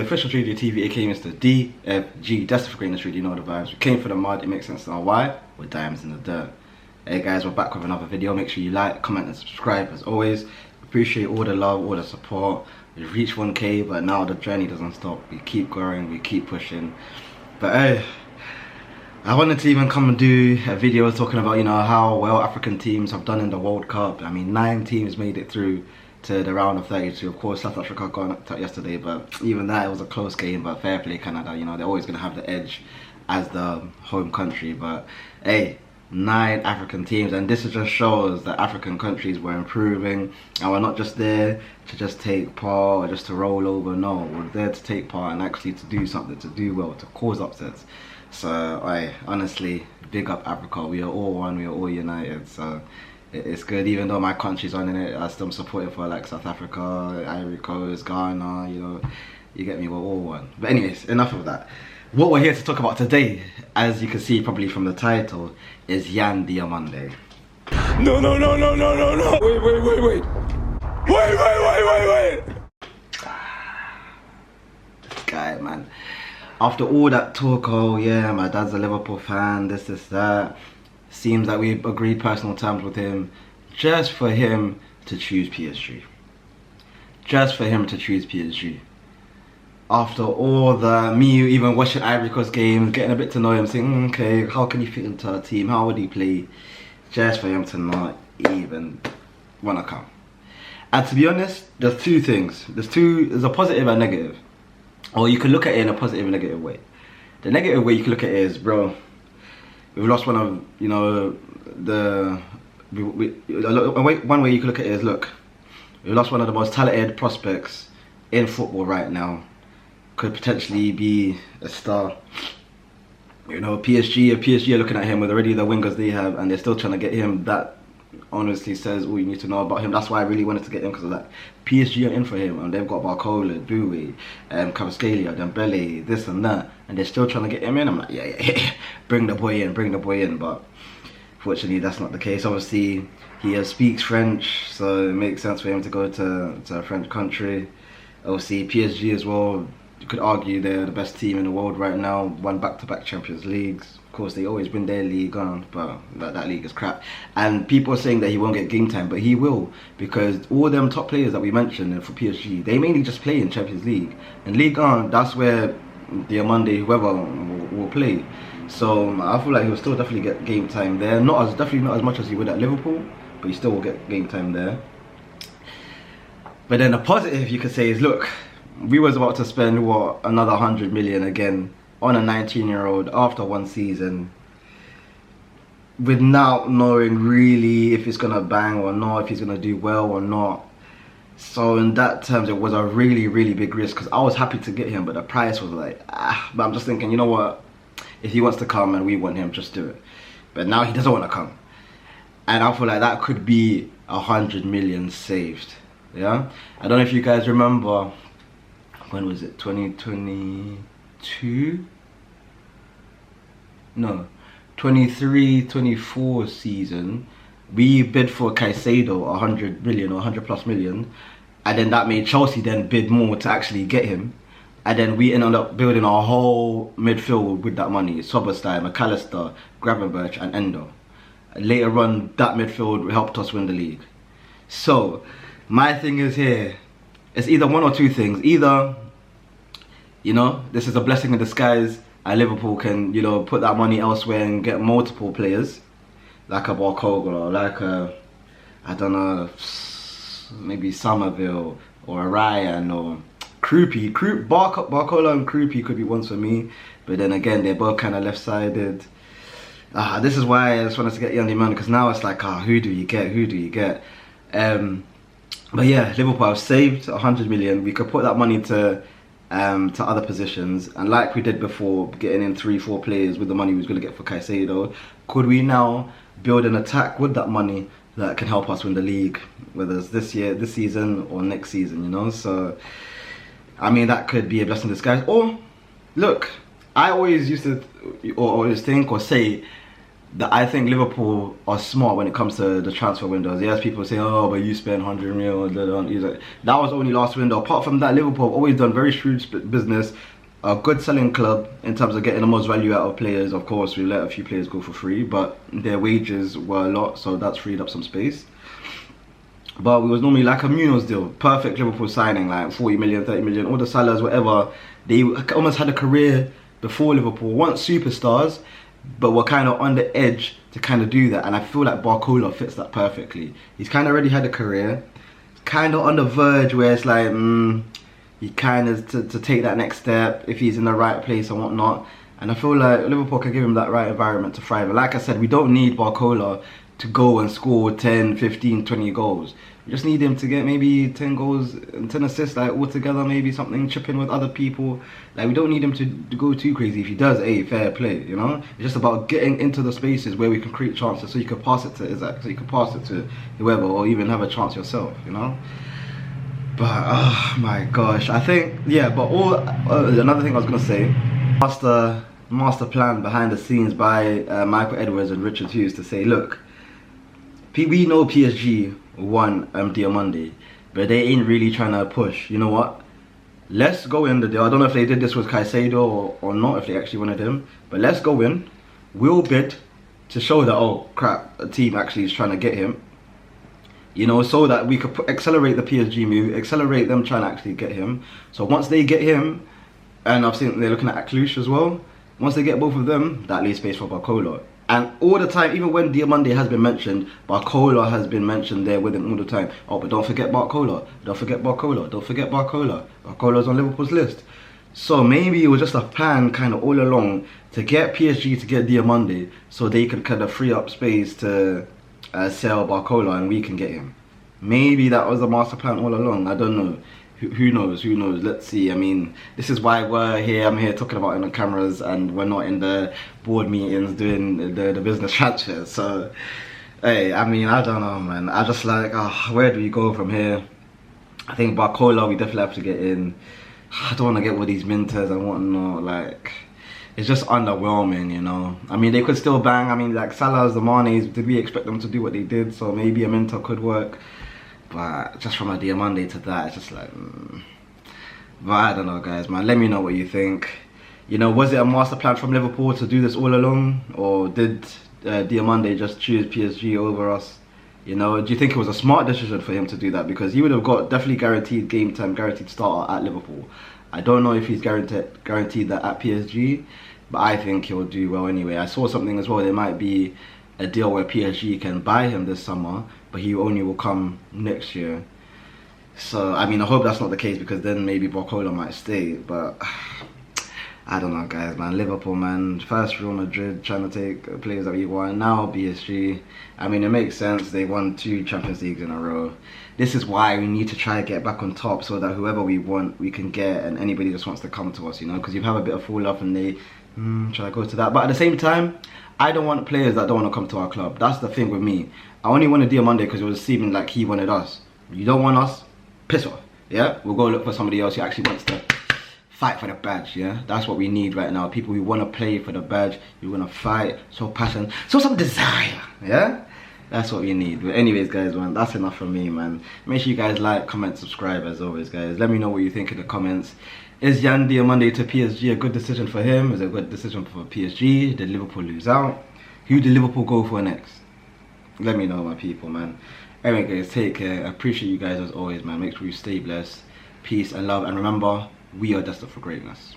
official Trudy TV, aka Mr. DFG, Destined for Greatness, really know the vibes. We came for the mud, it makes sense now why. We're diamonds in the dirt. Hey guys, we're back with another video. Make sure you like, comment and subscribe as always. Appreciate all the love, all the support. We've reached 1K, but now the journey doesn't stop. We keep growing, we keep pushing. But hey, I wanted to even come and do a video talking about, you know, how well African teams have done in the World Cup. I mean, 9 teams made it through to the round of 32. Of course, South Africa got knocked out yesterday, but even that, it was a close game. But fair play, Canada, you know, they're always going to have the edge as the home country. But hey, 9 African teams, and this just shows that African countries were improving, and we're not just there to just take part or just to roll over. No, we're there to take part and actually to do something, to do well, to cause upsets. So I honestly, big up Africa. We are all one, we are all united. So it's good, even though my country's on in it, I still support it for like South Africa, Ivory Coast, Ghana, you know, you get me, we're all one. But anyways, enough of that. What we're here to talk about today, as you can see probably from the title, is Yan Diomande. No. Wait. This guy, man. After all that talk, oh yeah, my dad's a Liverpool fan, this, that. Seems like we've agreed personal terms with him just for him to choose PSG. Just for him to choose PSG. After all the, me even watching Ivory Coast games, getting a bit to know him, saying, okay, how can he fit into our team? How would he play? Just for him to not even want to come. And to be honest, there's two things. There's a positive and negative. Or you can look at it in a positive and negative way. The negative way you can look at it is, bro, we've lost one of, you know, one way you can look at it is, look, we lost one of the most talented prospects in football right now. Could potentially be a star. You know, PSG are looking at him with already the wingers they have, and they're still trying to get him. That honestly says all you need to know about him. That's why I really wanted to get him, because of that. PSG are in for him, and they've got Barcola, Bowie, Kvaratskhelia, Dembele, this and that, and they're still trying to get him in. I'm like, yeah, bring the boy in, but fortunately that's not the case. Obviously, he speaks French, so it makes sense for him to go to a French country. Obviously, PSG as well, you could argue they're the best team in the world right now, won back-to-back Champions Leagues. Of course, they always win their league on, but that league is crap. And people are saying that he won't get game time, but he will, because all them top players that we mentioned for PSG, they mainly just play in Champions League. And League on, that's where Diomande, whoever, will play. So I feel like he'll still definitely get game time there. Definitely not as much as he would at Liverpool, but he still will get game time there. But then the positive you could say is, look, we was about to spend, what, another 100 million again on a 19-year-old after one season, without knowing really if it's gonna bang or not, if he's gonna do well or not. So in that terms, it was a really big risk, because I was happy to get him, but the price was like, but I'm just thinking, you know what, if he wants to come and we want him, just do it. But now he doesn't want to come, and I feel like that could be 100 million saved. Yeah, I don't know if you guys remember, when was it, 2022? No, 23-24 season, we bid for Caicedo 100 million or 100 plus million, and then that made Chelsea then bid more to actually get him, and then we ended up building our whole midfield with that money: Soberstein, McAllister, Gravenberch and Endo. Later on, that midfield helped us win the league. So my thing is here, it's either one or two things. Either, you know, this is a blessing in disguise and Liverpool can, you know, put that money elsewhere and get multiple players, like a Barcola or like a, I don't know, maybe Somerville or a Ryan or Krupi. Barcola and Krupi could be ones for me, but then again, they're both kind of left-sided. This is why I just wanted to get Yan Diomande, because now it's like, who do you get? But yeah, Liverpool have saved 100 million. We could put that money to other positions, and like we did before, getting in 3-4 players with the money we was going to get for Caicedo, could we now build an attack with that money that can help us win the league, whether it's this season or next season, you know? So I mean, that could be a blessing in disguise. Or look, I always used to always think or say that I think Liverpool are smart when it comes to the transfer windows. Yes, people say, oh, but you spent 100 mil. That was only last window. Apart from that, Liverpool have always done very shrewd business. A good selling club in terms of getting the most value out of players. Of course, we let a few players go for free, but their wages were a lot, so that's freed up some space. But it was normally like a Munoz deal. Perfect Liverpool signing, like 40 million, 30 million, all the Salahs, whatever. They almost had a career before Liverpool. Weren't superstars, but were kind of on the edge to kind of do that. And I feel like Barcola fits that perfectly. He's kind of already had a career. Kind of on the verge where it's like, he kind of to take that next step if he's in the right place and whatnot. And I feel like Liverpool can give him that right environment to thrive. And like I said, we don't need Barcola to go and score 10, 15, 20 goals. We just need him to get maybe 10 goals and 10 assists, like all together, maybe something, chipping with other people. Like, we don't need him to go too crazy. If he does, fair play, you know? It's just about getting into the spaces where we can create chances, so you can pass it to Isaac, so you can pass it to whoever, or even have a chance yourself, you know? But, oh my gosh, I think, yeah, but another thing I was going to say, master plan behind the scenes by Michael Edwards and Richard Hughes to say, look, we know PSG won Diomande, but they ain't really trying to push. You know what? Let's go in the deal. I don't know if they did this with Caicedo or not, if they actually wanted him, but let's go in. We'll bid to show that, oh crap, a team actually is trying to get him. You know, so that we could accelerate the PSG move, accelerate them trying to actually get him. So once they get him, and I've seen they're looking at Aklush as well, once they get both of them, that leaves space for Barcola. And all the time, even when Diomande has been mentioned, Barcola has been mentioned there with him all the time. Oh, but don't forget Barcola. Don't forget Barcola. Don't forget Barcola. Barcola's on Liverpool's list. So maybe it was just a plan kind of all along to get PSG to get Diomande so they could kind of free up space to sell Barcola and we can get him. Maybe that was the master plan all along. I don't know. Who knows? Who knows? Let's see. I mean, this is why we're here. I'm here talking about it on the cameras, and we're not in the board meetings doing the business transfers. So, hey, I mean, I don't know, man. I just like, where do we go from here? I think Barcola, we definitely have to get in. I don't want to get with these minters and whatnot. Like, it's just underwhelming, you know. I mean, they could still bang. I mean, like Salah's, the Manes, did we expect them to do what they did? So maybe a minter could work. But just from a Diomande to that, it's just like, But I don't know, guys, man. Let me know what you think. You know, was it a master plan from Liverpool to do this all along? Or did Diomande just choose PSG over us? You know, do you think it was a smart decision for him to do that? Because he would have got definitely guaranteed game time, guaranteed starter at Liverpool. I don't know if he's guaranteed that at PSG, but I think he'll do well anyway. I saw something as well. There might be a deal where PSG can buy him this summer, but he only will come next year. So, I mean, I hope that's not the case, because then maybe Barcola might stay. But I don't know, guys, man. Liverpool, man. First Real Madrid trying to take players that we won. Now PSG. I mean, it makes sense. They won 2 Champions Leagues in a row. This is why we need to try to get back on top, so that whoever we want, we can get, and anybody just wants to come to us, you know, because you have a bit of fall off and they try to go to that. But at the same time, I don't want players that don't want to come to our club. That's the thing with me. I only wanted Diomande because it was seeming like he wanted us. You don't want us? Piss off. Yeah? We'll go look for somebody else who actually wants to fight for the badge. Yeah? That's what we need right now. People who want to play for the badge, who want to fight, show passion, show some desire. Yeah? That's what we need. But anyways, guys, man, that's enough from me, man. Make sure you guys like, comment, subscribe as always, guys. Let me know what you think in the comments. Is Yan Diomande to PSG a good decision for him? Is it a good decision for PSG? Did Liverpool lose out? Who did Liverpool go for next? Let me know, my people, man. Anyway, guys, take care. I appreciate you guys as always, man. Make sure you stay blessed. Peace and love. And remember, we are destined for greatness.